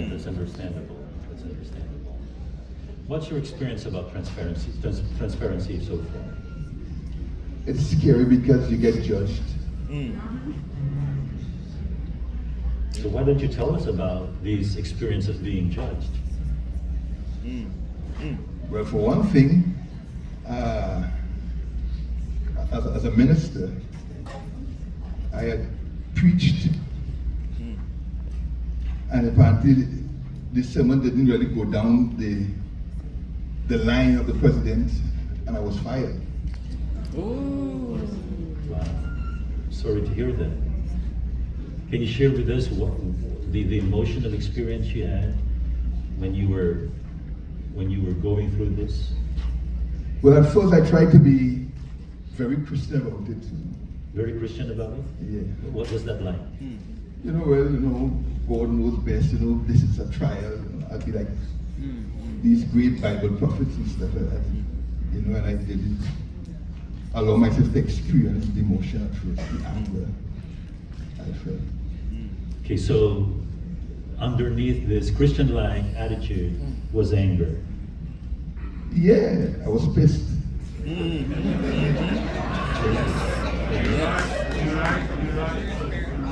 That's understandable. That's understandable. What's your experience about transparency so far? It's scary because you get judged. So why don't you tell us about these experiences being judged? Well, for one thing, as a minister, I had preached, and apparently the sermon didn't really go down the line of the president, and I was fired. Wow. Sorry to hear that. Can you share with us what the emotional experience you had when you were going through this? Well, at first I tried to be very Christian about it. Very Christian about it? Yeah. What was that like? God knows best, this is a trial. I'd be like these great Bible prophets and stuff like that. And I didn't allow myself to experience the emotion at first, the anger I felt. Okay, so underneath this Christian-like attitude was anger. Yeah, I was pissed.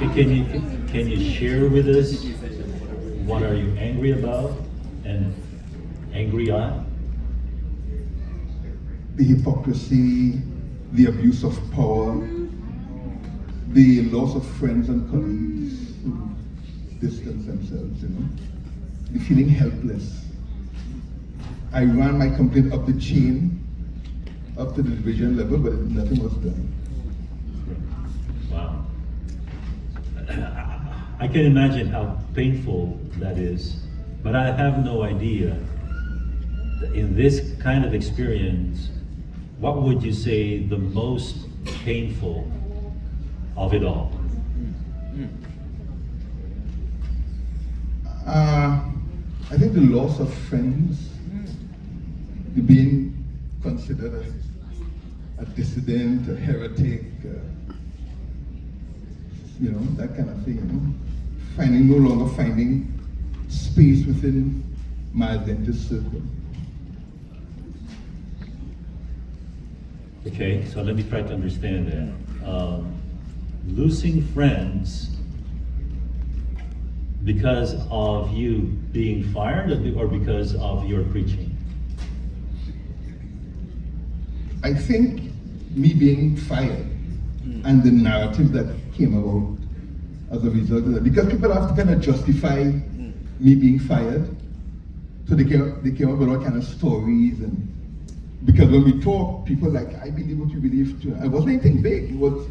Okay, can you share with us what are you angry about and angry at? The hypocrisy, the abuse of power, the loss of friends and colleagues who distance themselves, the feeling helpless. I ran my complaint up the chain, up to the division level, but nothing was done. Wow. I can imagine how painful that is, but I have no idea. In this kind of experience, what would you say the most painful of it all? I think the loss of friends, the being considered as a dissident, a heretic, that kind of thing. No longer finding space within my Adventist circle. Okay, so let me try to understand that. Losing friends because of you being fired or because of your preaching? I think me being fired and the narrative that came about as a result of that, because people have to kind of justify me being fired, so they came up with all kind of stories. And because when we talk, people like, I believe what you believe too. It wasn't anything big. It was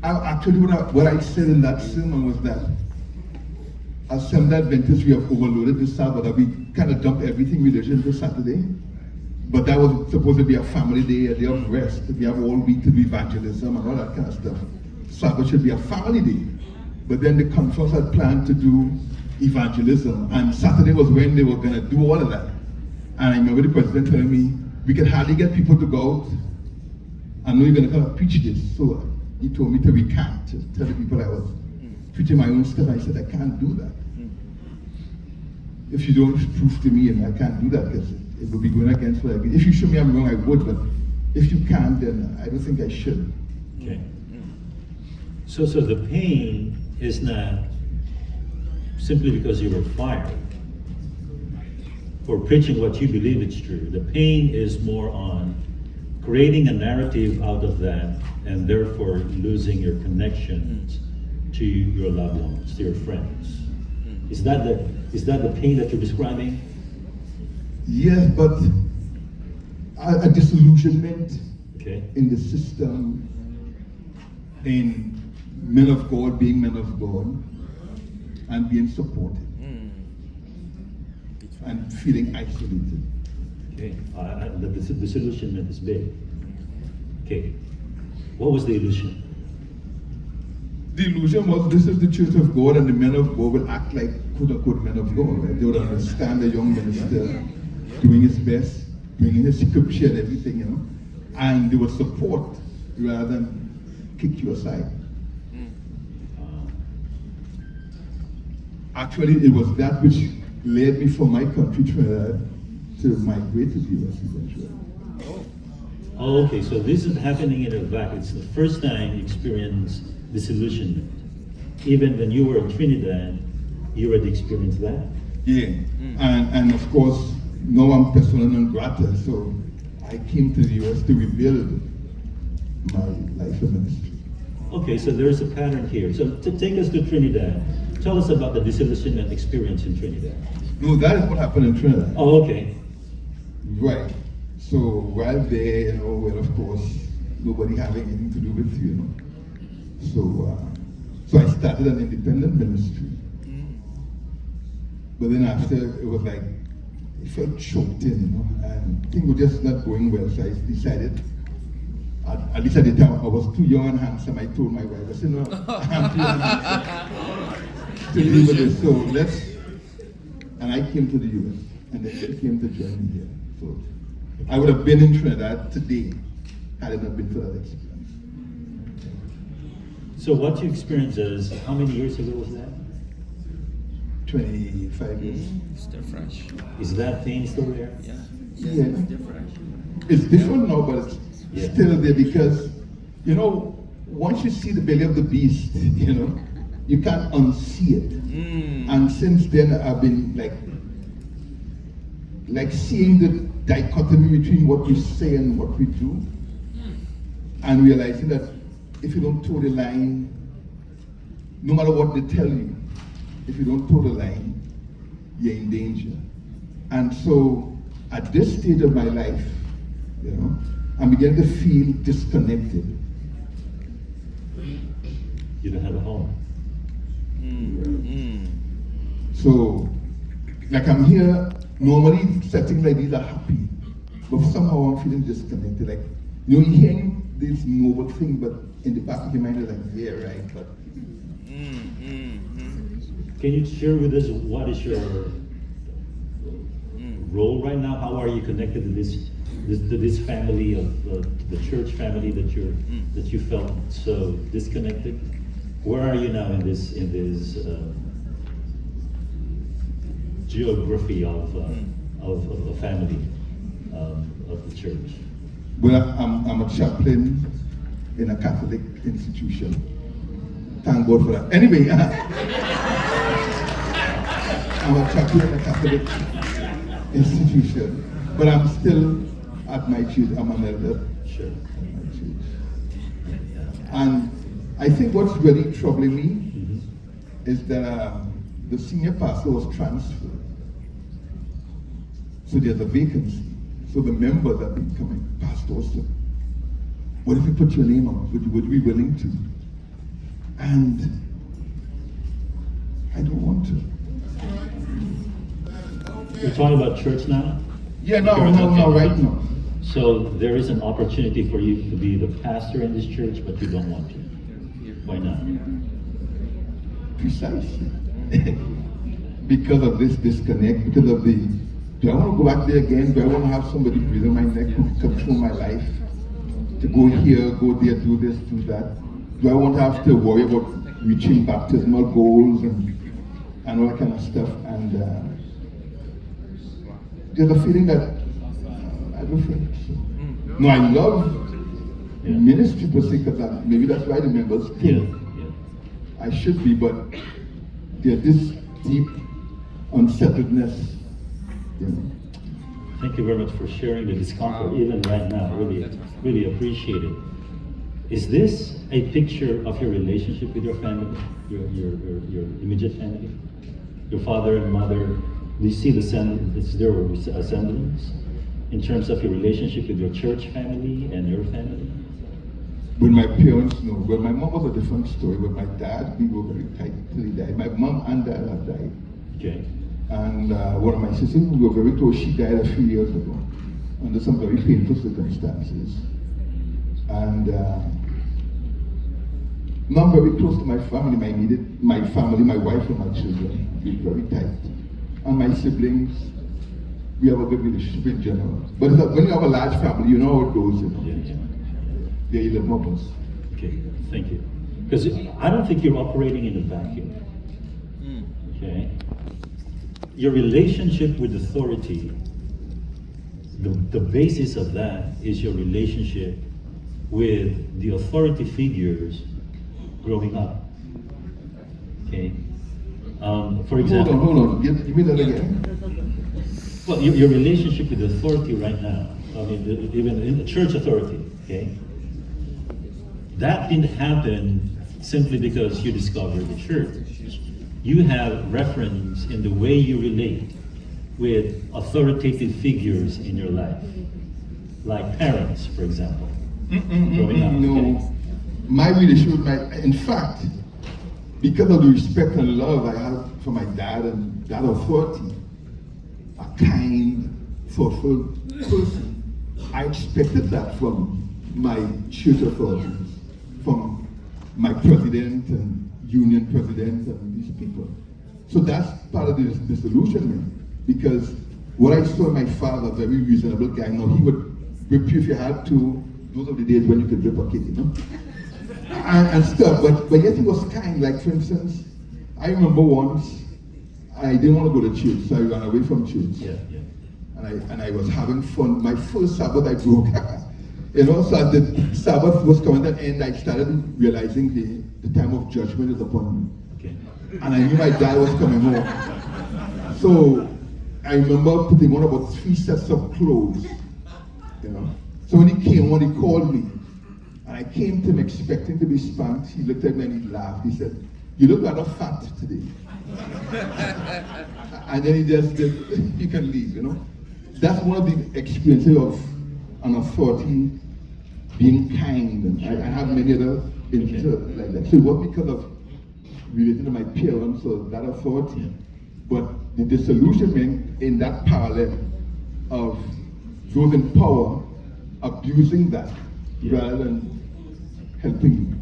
actually what I said in that sermon was that as Seventh-day Adventists, we have overloaded the Sabbath, that we kind of dumped everything religion to Saturday. But that was supposed to be a family day, a day of rest. We have all week to do evangelism and all that kind of stuff. Sabbath should be a family day. But then the conference had planned to do evangelism, and Saturday was when they were going to do all of that. And I remember the president telling me, we can hardly get people to go out. I know you're going to come and preach this. So he told me to recant, to tell the people I was preaching my own stuff. I said, I can't do that. If you don't prove to me, and I can't do that because it would be going against what I believe. If you show me I'm wrong, I would, but if you can't, then I don't think I should. Okay. So the pain is not simply because you were fired for preaching what you believe is true. The pain is more on creating a narrative out of that and therefore losing your connections to your loved ones, to your friends. Is that the pain that you're describing? Yes, but a disillusionment Okay. in the system, in men of God being men of God, and being supported, and feeling isolated. Okay. The disillusionment is big. Okay. What was the illusion? The illusion was this is the church of God, and the men of God will act like quote-unquote men of God. Right? They would understand the young minister doing his best, bringing his scripture and everything, and they would support rather than kick you aside. Actually, it was that which led me from my country, Trinidad, to migrate to the US eventually. Oh, okay, so this is happening in a vacuum. It's the first time you experienced disillusionment. Even when you were in Trinidad, you already experienced that. Yeah, and of course, now I'm persona non grata, so I came to the US to rebuild my life and ministry. Okay, so there's a pattern here. So to take us to Trinidad, tell us about the disillusionment experience in Trinidad. No, that is what happened in Trinidad. Oh, okay. Right. So while there, well, of course, nobody having anything to do with you, So I started an independent ministry. But then after, it was like, it felt choked in, and things were just not going well. So I decided, at least at the time, I was too young and handsome. I told my wife, I said, no, I'm too young and handsome to deal with this. So and I came to the US, and then they came to join me here. So I would have been in Trinidad today had it not been for that experience. So what you experienced is, how many years ago was that? 25 years. Still fresh. Is that pain still there? Yeah. Yeah. Still fresh. It's different now, but it's Yeah. still there because, once you see the belly of the beast, you can't unsee it. And since then, I've been like seeing the dichotomy between what we say and what we do, and realizing that if you don't toe the line, no matter what they tell you, if you don't toe the line, you're in danger. And so, at this stage of my life, I'm beginning to feel disconnected. You don't have a home. So, like I'm here, normally settings like these are happy, but somehow I'm feeling disconnected. Like, you're hearing this noble thing, but in the back of your mind, you're like, yeah, right, but. Can you share with us what is your role right now? How are you connected to this family of the church family that you felt so disconnected? Where are you now in this geography of a family of the church? Well, I'm a chaplain in a Catholic institution. Thank God for that. Anyway, I'm a chaplain in a Catholic institution, but I'm still at my church. I'm an elder Sure. at my church. And I think what's really troubling me is that the senior pastor was transferred. So there's a vacancy. So the members are becoming pastors. So what if we put your name on? Would you be willing to? And I don't want to. You're talking about church now? Yeah, no, Okay. right now. So there is an opportunity for you to be the pastor in this church, but you don't want to. Why not? Precisely. Because of this disconnect, because of do I want to go back there again? Do I want to have somebody breathing my neck who control my life? To go here, go there, do this, do that? Do I want to have to worry about reaching baptismal goals and all that kind of stuff? And there's a feeling that I don't think so. No, I love ministry per se, because maybe that's why the members came. I should be, but there's this deep unsettledness. Thank you very much for sharing the discomfort, even right now. Really appreciate it. Is this a picture of your relationship with your family, your immediate family, your father and mother? Do you see is there a semblance in terms of your relationship with your church family and your family? With my parents, no. Well, my mom was a different story. With my dad, we were very tight till he died. My mom and dad have died. Okay. And one of my sisters, we were very close. She died a few years ago under some very painful circumstances. And now I'm very close to my family, my family, my wife and my children. We're very tight. And my siblings, we have a good relationship in general. But when you have a large family, you know how it goes. There are 11 of us. Okay, thank you. Because I don't think you're operating in a vacuum. Okay? your relationship with authority, the basis of that is your relationship with the authority figures growing up. Okay? For example, Hold on. Give me that again. well, your relationship with authority right now, I mean, even in the church authority, okay? That didn't happen simply because you discovered the church. You have reference in the way you relate with authoritative figures in your life, like parents, for example. Growing up, No. okay? My relationship with in fact, because of the respect and love I have for my dad and that authority, a kind, thoughtful person, I expected that from my church authorities, from my president and union president and these people. So that's part of the disillusionment, because what I saw in my father, very reasonable guy, now he would whip you if you had to. Those are the days when you could whip a kid, you know? and stuff, but yet he was kind. Like, for instance, I remember once I didn't want to go to church, so I ran away from church. Yeah. And I was having fun. My first Sabbath I broke. You know, so as the Sabbath was coming to an end, I started realizing the time of judgment is upon me. Okay. And I knew my dad was coming home. So I remember putting on about 3 sets of clothes. You know. So when he came on, he called me. And I came to him expecting to be spanked. He looked at me and he laughed. He said, "You look rather fat today." And then he just said, "You can leave," you know. That's one of the experiences of an authority being kind. And I have many other instances like that. So it wasn't because of relating to my parents or that authority, but the disillusionment in that parallel of those in power abusing that rather than helping you.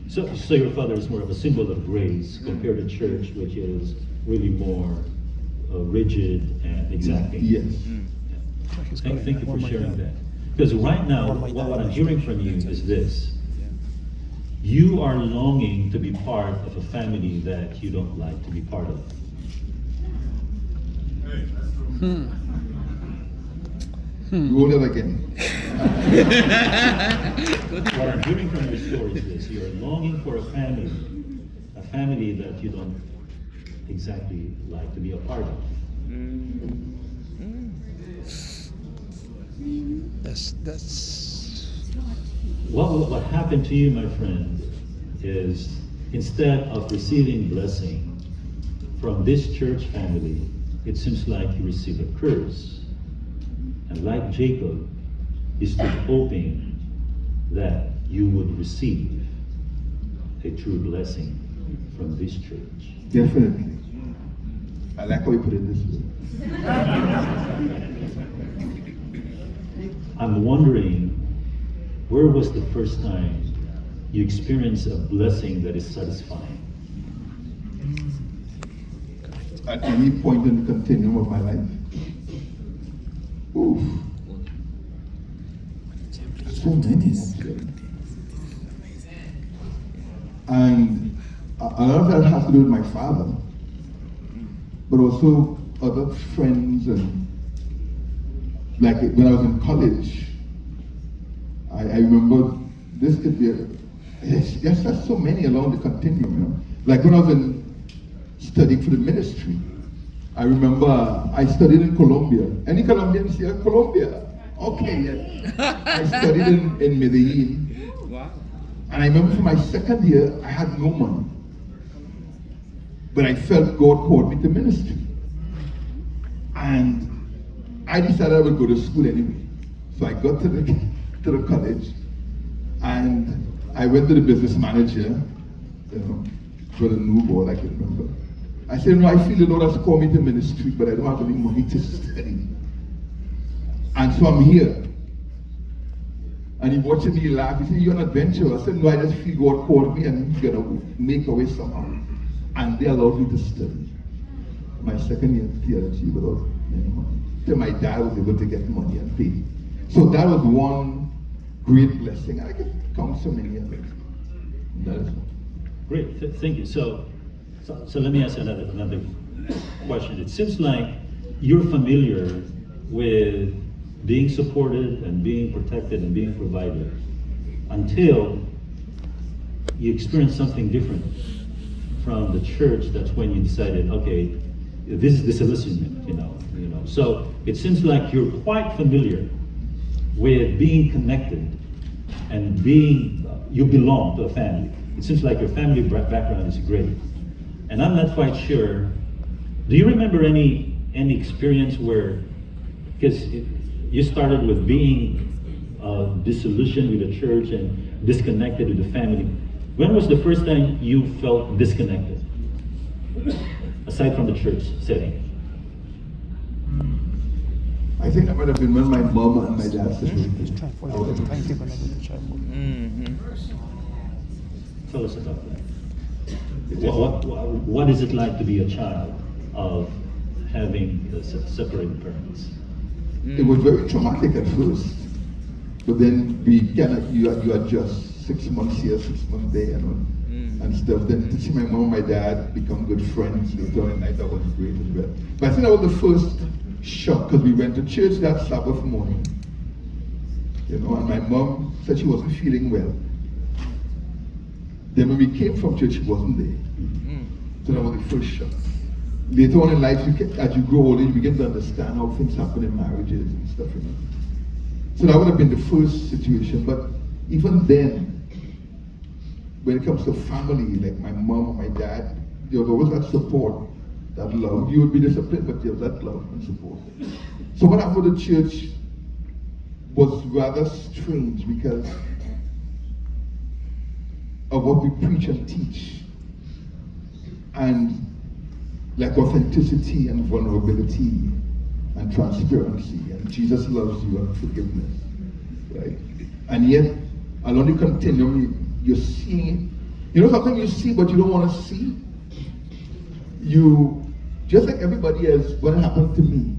So your father is more of a symbol of grace compared to church, which is really more rigid and exacting. Yes. Thank you for sharing that. Because right now, what I'm hearing from you is this. You are longing to be part of a family that you don't like to be part of. Roll it again. What I'm hearing from your story is this. You're longing for a family that you don't exactly like to be a part of. That's What happened to you, my friend, is instead of receiving blessing from this church family, it seems like you receive a curse. And like Jacob, you stood hoping that you would receive a true blessing from this church. Definitely. I like how you put it this way. I'm wondering, where was the first time you experienced a blessing that is satisfying? At any point in the continuum of my life. Oof. So many. And a lot of that has to do with my father, but also other friends. And like when I was in college, I remember this could be yes, there's so many along the continuum, you know. Like when I was studying for the ministry, I remember I studied in Colombia. Any Colombians here? Colombia? Okay, yeah. I studied in Medellin. wow. And I remember for my second year, I had no money. But I felt God called me to ministry. And I decided I would go to school anyway. So I got to the college, and I went to the business manager, you know, for the new board, I can remember. I said, "No, I feel the Lord has called me to ministry, but I don't have any money to study. And so I'm here." And he watched me laugh. He said, "You're an adventurer." I said, "No, I just feel God called me and he's going to make a way somehow." And they allowed me to study my second year theology without any money. Till my dad was able to get money and pay. So that was one great blessing. I could count so many of it. That is one. Great, thank you. So let me ask another question. It seems like you're familiar with being supported and being protected and being provided until you experience something different from the church. That's when you decided, okay, this is disillusionment, you know. So it seems like you're quite familiar with being connected and being, you belong to a family. It seems like your family background is great. And I'm not quite sure, do you remember any experience where, because you started with being disillusioned with the church and disconnected with the family. When was the first time you felt disconnected? Aside from the church setting. I think that might have been when my mom and my dad separated. Tell us about that. What is it like to be a child of having separated parents? It was very traumatic at first, but then you adjust 6 months here, 6 months there, and stuff. Then to see my mom and my dad become good friends later on in life, that was great as well. But I think that was the first shock, because we went to church that Sabbath morning, and my mom said she wasn't feeling well. Then when we came from church, she wasn't there. So that was the first shock. Later on in life, as you grow older, you begin to understand how things happen in marriages and stuff, So that would have been the first situation. But even then, when it comes to family, like my mom or my dad, there was always that support, that love. You would be disciplined, but there was that love and support. So what happened with the church was rather strange because of what we preach and teach. And like authenticity and vulnerability and transparency, and Jesus loves you and forgiveness, right? And yet, along the continuum, you're seeing, sometimes you see but you don't want to see. You, just like everybody else, what happened to me,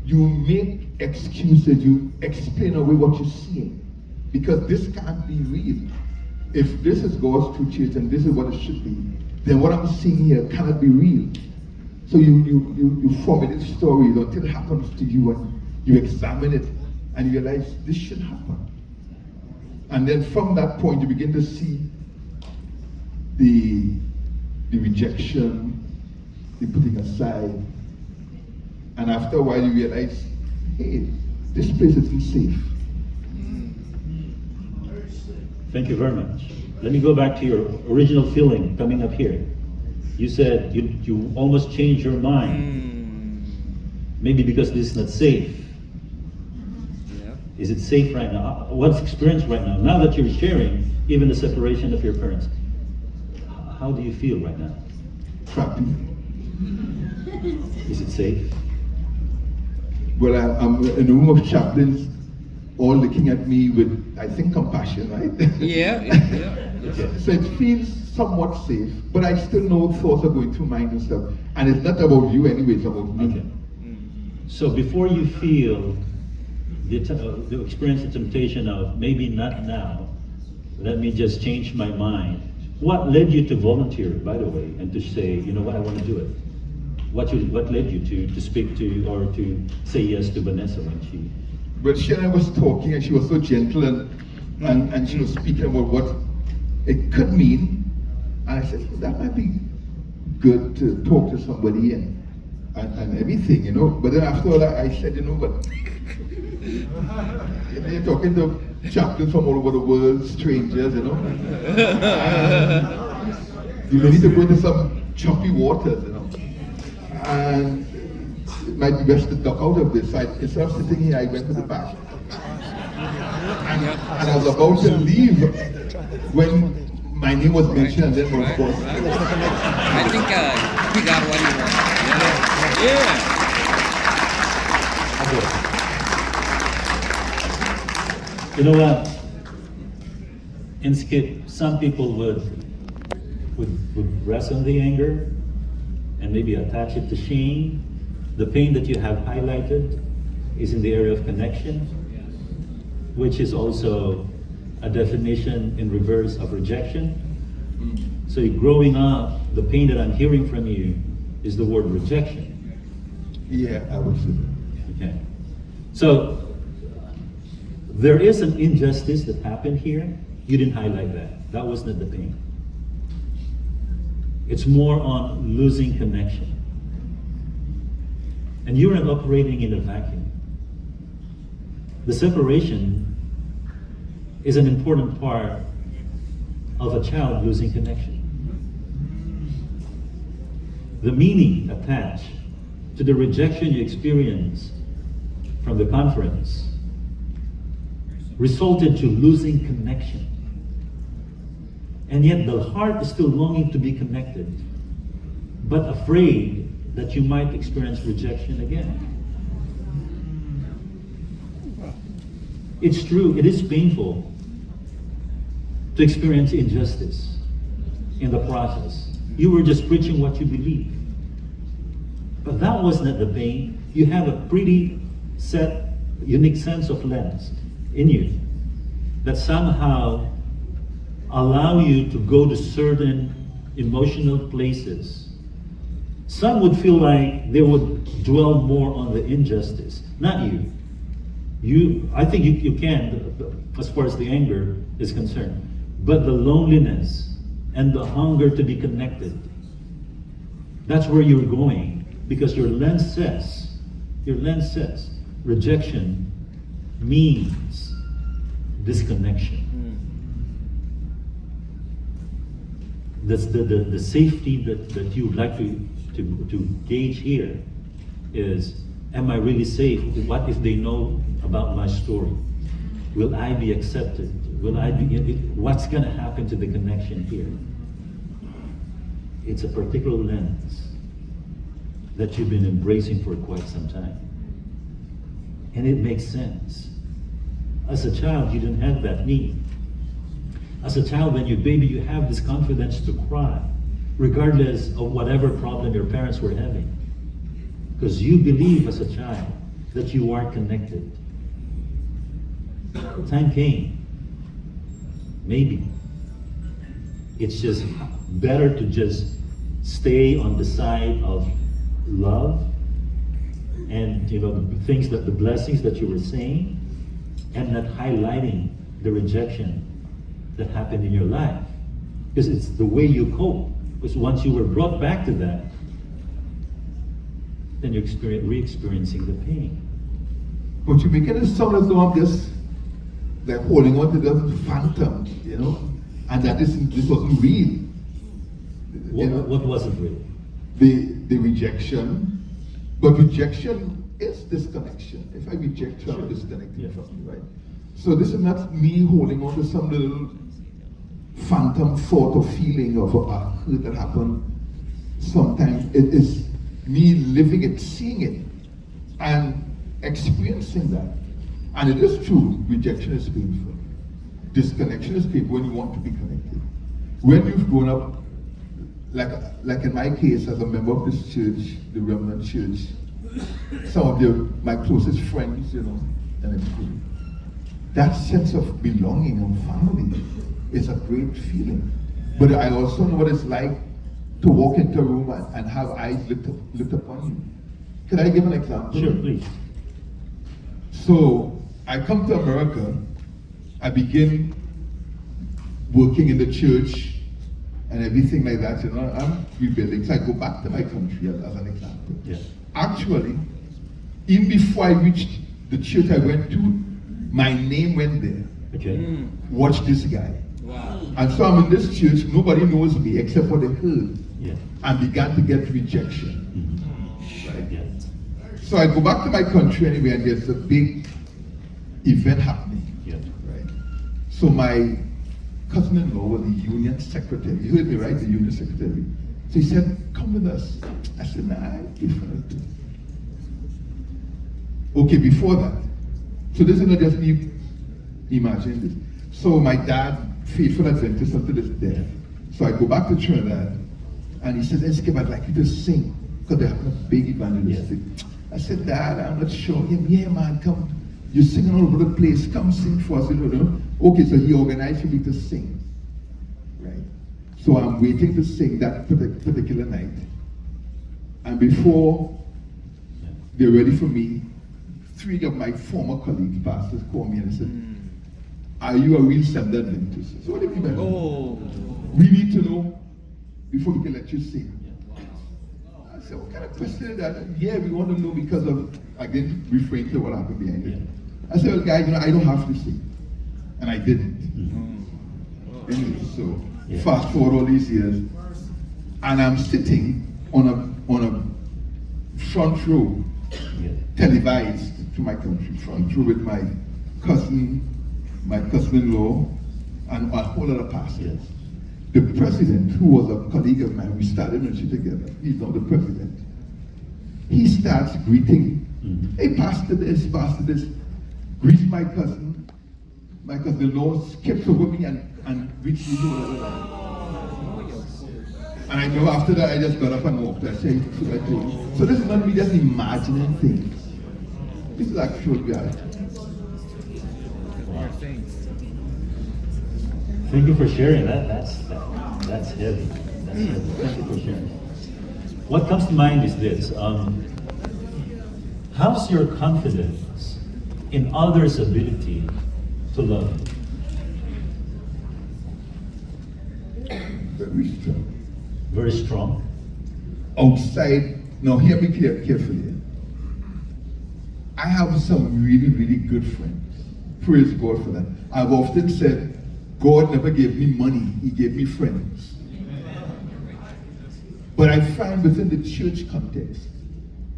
you make excuses, you explain away what you're seeing, because this can't be real. If this is God's true church and this is what it should be, then what I'm seeing here cannot be real. So you formulate stories until it happens to you, and you examine it and you realize this should happen. And then from that point you begin to see the rejection, the putting aside, and after a while you realize, hey, this place isn't safe. Thank you very much. Let me go back to your original feeling coming up here. You said you almost changed your mind. Maybe because this is not safe. Yeah. Is it safe right now? What's experience right now? Now that you're sharing even the separation of your parents, how do you feel right now? Crappy. Is it safe? Well, I'm in a room of chaplains, all looking at me with, I think, compassion, right? Yeah. So it feels somewhat safe, but I still know thoughts are going through mind and stuff. And it's not about you anyway, it's about me. Okay. So before you feel the experience the temptation of maybe not now, let me just change my mind. What led you to volunteer, by the way, and to say, you know what, I want to do it? What led you to speak to or to say yes to Vanessa when she? But she and I was talking, and she was so gentle, and she was speaking about what it could mean. And I said, that might be good to talk to somebody and everything, But then after all, I said, but you're talking to chaplains from all over the world, strangers, You may need to go into some choppy waters, And it might be best to duck out of this. Instead of sitting here, I went to the back. And I was about to leave when my name was mentioned, and then of course. I think he got what he wanted. Yeah. You know what? In Skip, some people would rest on the anger and maybe attach it to shame. The pain that you have highlighted is in the area of connection, which is also a definition in reverse of rejection. So growing up, the pain that I'm hearing from you is the word rejection. Yeah, I would say that. Okay. So there is an injustice that happened here. You didn't highlight that. That was not the pain. It's more on losing connection. And you're not operating in a vacuum. The separation is an important part of a child losing connection. The meaning attached to the rejection you experienced from the conference resulted to losing connection. And yet the heart is still longing to be connected, but afraid that you might experience rejection again. It's true, it is painful to experience injustice in the process. You were just preaching what you believe. But that was not the pain. You have a pretty set, unique sense of lens in you that somehow allow you to go to certain emotional places. Some would feel like they would dwell more on the injustice, not you. I think you can, as far as the anger is concerned. But the loneliness and the hunger to be connected, that's where you're going, because your lens says, rejection means disconnection. That's the safety that you would like to gauge here is, am I really safe? What if they know about my story? Will I be accepted? What's going to happen to the connection here? It's a particular lens that you've been embracing for quite some time. And it makes sense. As a child, you didn't have that need. As a child, when you're a baby, you have this confidence to cry, regardless of whatever problem your parents were having. Because you believe as a child that you are connected. Time came. Maybe. It's just better to just stay on the side of love and the blessings that you were saying, and not highlighting the rejection that happened in your life. Because it's the way you cope. Because once you were brought back to that, then you're re-experiencing the pain. But you're making it sound as though I'm just like holding on to the phantom, and that this wasn't real. What wasn't real? The rejection. But rejection is disconnection. If I reject you, I'm disconnecting from you, right? So this is not me holding on to some little phantom thought or feeling of a hurt that happened. Sometimes it is me living it, seeing it, and experiencing that. And it is true, rejection is painful. Disconnection is painful when you want to be connected. When you've grown up, like in my case, as a member of this church, the Remnant Church, some of my closest friends, and everything. That sense of belonging and family is a great feeling. But I also know what it's like to walk into a room and have eyes lit upon you. Can I give an example? Sure, please. So I come to America, I begin working in the church and everything like that, I'm rebuilding. So I go back to my country as an example. Yeah. Actually, even before I reached the church I went to, my name went there. Okay. Watch this guy. Wow. And so I'm in this church, nobody knows me except for the heard. Yeah. And began to get rejection. Right? Yeah. So I go back to my country anyway, and there's a big event happening. Yeah. Right? So my cousin-in-law was the union secretary. You heard me, right? The union secretary. So he said, come with us. I said, nah, I prefer to. Okay, before that. So this is not just me imagining this. So my dad, faithful Adventist until his death. So I go back to Trinidad, and he says, Skip, I'd like you to sing, because they're having a big evangelistic. I said, Dad, I'm not sure. Yeah, man, come. You're singing all over the place. Come sing for us. Okay, so he organized for me to sing. Right? So I'm waiting to sing that particular night. And before they're ready for me, 3 of my former colleagues, pastors, called me and said, "Are you a real Seventh Adventist?" So what do you mean by that? Oh. We need to know before we can let you sing. I said, what kind of question is that? Yeah, we want to know because of, again, referring to what happened behind it. I said, well, guys, I don't have to sing. And I didn't. Anyway, so fast forward all these years, and I'm sitting on a front row, televised to my country, front row with my cousin-in-law, and a whole lot of pastors. The president, who was a colleague of mine, we started ministry together. He's now the president. He starts greeting. Hey, pastor this, greets my cousin. My cousin-in-law skips over me and greets me. And I know after that, I just got up and walked. I said, so this is not me just imagining things. This is actual reality. Thank you for sharing that. That's heavy. That's heavy. Thank you for sharing. What comes to mind is this. How's your confidence in others' ability to love you? Very strong. Very strong. Outside, now hear me carefully. I have some really, really good friends. Praise God for that. I've often said, God never gave me money, He gave me friends. But I find within the church context,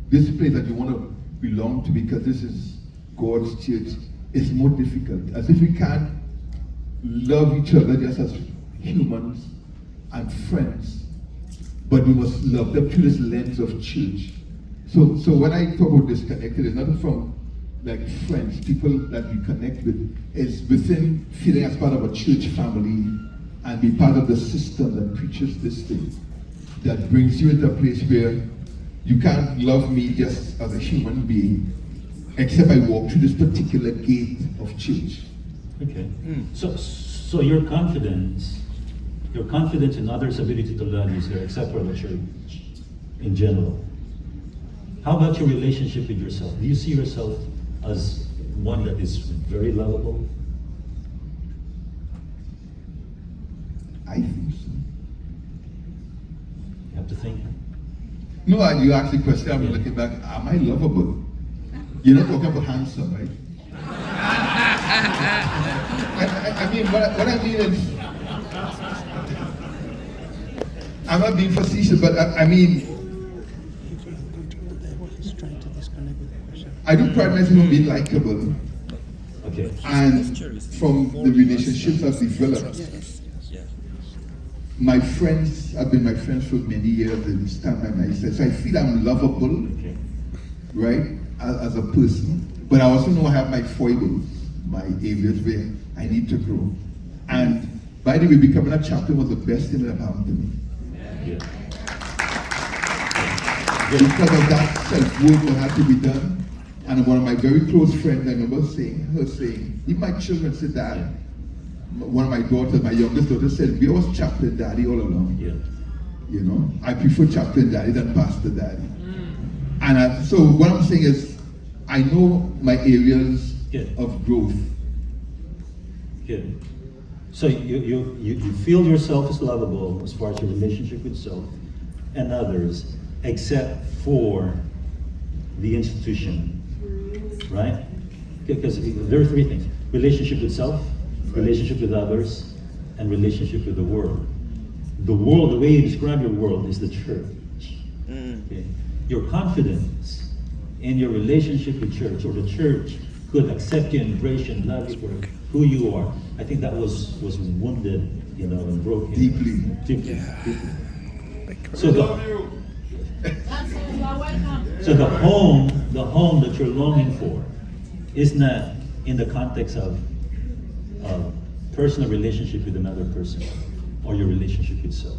this place that you want to belong to because this is God's church, is more difficult. As if we can't love each other just as humans and friends, but we must love them through this lens of church. So when I talk about disconnected, it's not from like friends, people that we connect with, is within feeling as part of a church family and be part of the system that preaches this thing, that brings you into a place where you can't love me just as a human being, except I walk through this particular gate of church. Okay. So your confidence in others' ability to love you is there, except for the church in general. How about your relationship with yourself? Do you see yourself as one that is very lovable? I think so. You have to think. No, you asked the question, I'm looking back, am I lovable? You're not talking about handsome, right? I mean, what I mean is, I'm not being facetious, but I mean, I do pride myself on being likable. Okay. And from the relationships I've developed, my friends have been my friends for many years, they stand by my side. So I feel I'm lovable, Okay. right, as a person. But I also know I have my foibles, my areas where I need to grow. And by the way, becoming a chaplain was the best thing that happened to me. Yeah. Because of that self-work that had to be done. And one of my very close friends, I remember saying, even my children said, Dad, one of my daughters, my youngest daughter said, we always chaplain daddy all along. Yeah. You know, I prefer chaplain daddy than pastor daddy. And so what I'm saying is, I know my areas of growth. Good. So you feel yourself as lovable as far as your relationship with self and others, except for the institution, right? Because there are 3 things: relationship with self, relationship with others, and relationship with the world. The world, the way you describe your world, is the church. Okay? Your confidence in your relationship with church, or the church could accept you, embrace you, and love you for who you are. I think that was wounded, and broken. Deeply. So the home that you're longing for is not in the context of personal relationship with another person or your relationship with self.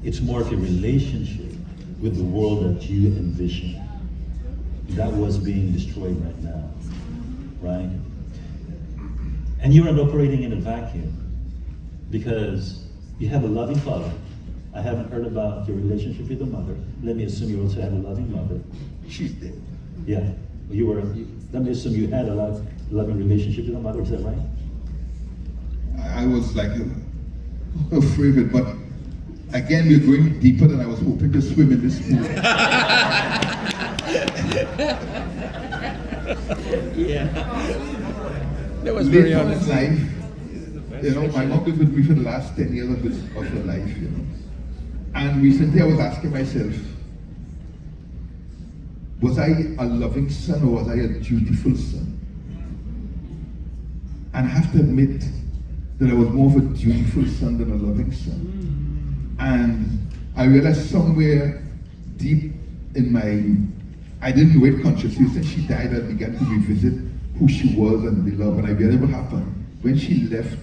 It's more of a relationship with the world that you envision. That was being destroyed right now, right? And you are operating in a vacuum because you have a loving Father. I haven't heard about your relationship with your mother. Let me assume you also had a loving mother. She's dead. Yeah, let me assume you had a loving relationship with your mother, is that right? I was like afraid of it, but again, we're going deeper than I was hoping to swim in this pool. That was very Later on in honest. life, you know, my mom lived with me for the last 10 years of her life, you know. And recently I was asking myself, was I a loving son or was I a dutiful son? And I have to admit that I was more of a dutiful son than a loving son. And I realized somewhere deep in I didn't know it consciously. Since she died, I began to revisit who she was and the love. And I realized what happened. When she left,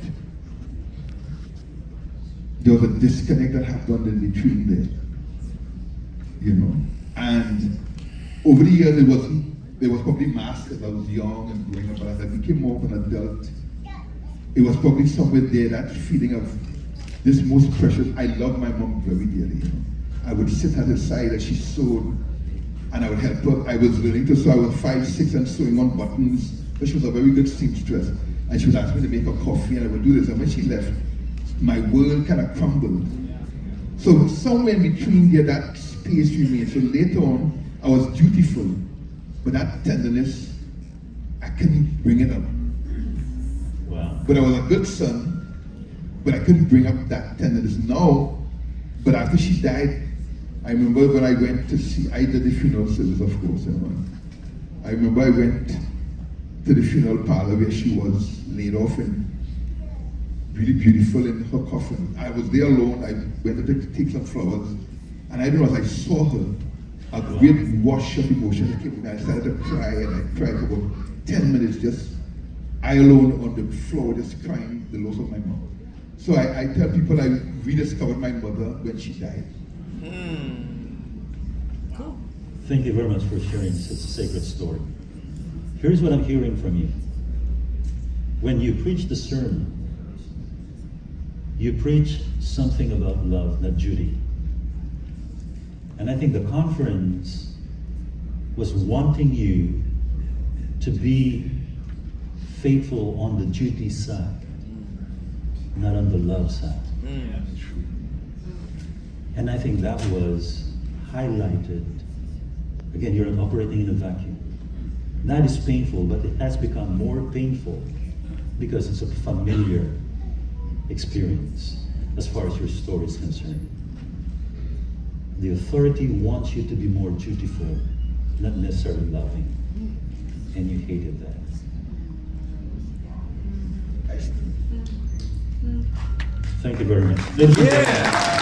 there was a disconnect that happened in between there. You know? And over the years, there was probably masked as I was young and growing up, but as I became more of an adult, it was probably somewhere there, that feeling of this most precious. I love my mom very dearly. You know? I would sit at her side as she sewed, and I would help her. I was learning to sew. I was 5, 6 and sewing on buttons, but she was a very good seamstress. And she would ask me to make her coffee, and I would do this. And when she left, my world kind of crumbled. So somewhere in between there, that space remained. So later on, I was dutiful, but that tenderness, I couldn't bring it up. Wow. But I was a good son, but I couldn't bring up that tenderness now. But after she died, I remember when I went to see, I did the funeral service, of course. You know. I remember I went to the funeral parlor where she was laid off and really beautiful in her coffin. I was there alone. I went to take some flowers, and I didn't know, as I saw her, a great wash of emotion came to me. I started to cry, and I cried for about 10 minutes, just I alone on the floor, just crying the loss of my mom. So I tell people I rediscovered my mother when she died. Thank you very much for sharing such a sacred story. Here's what I'm hearing from you. When you preach the sermon, you preach something about love, not duty. And I think the conference was wanting you to be faithful on the duty side, not on the love side. And I think that was highlighted. Again, you're operating in a vacuum. That is painful, but it has become more painful because it's a familiar experience as far as your story is concerned. The authority wants you to be more dutiful, not necessarily loving. And you hated that. Thank you very much. Ladies and gentlemen.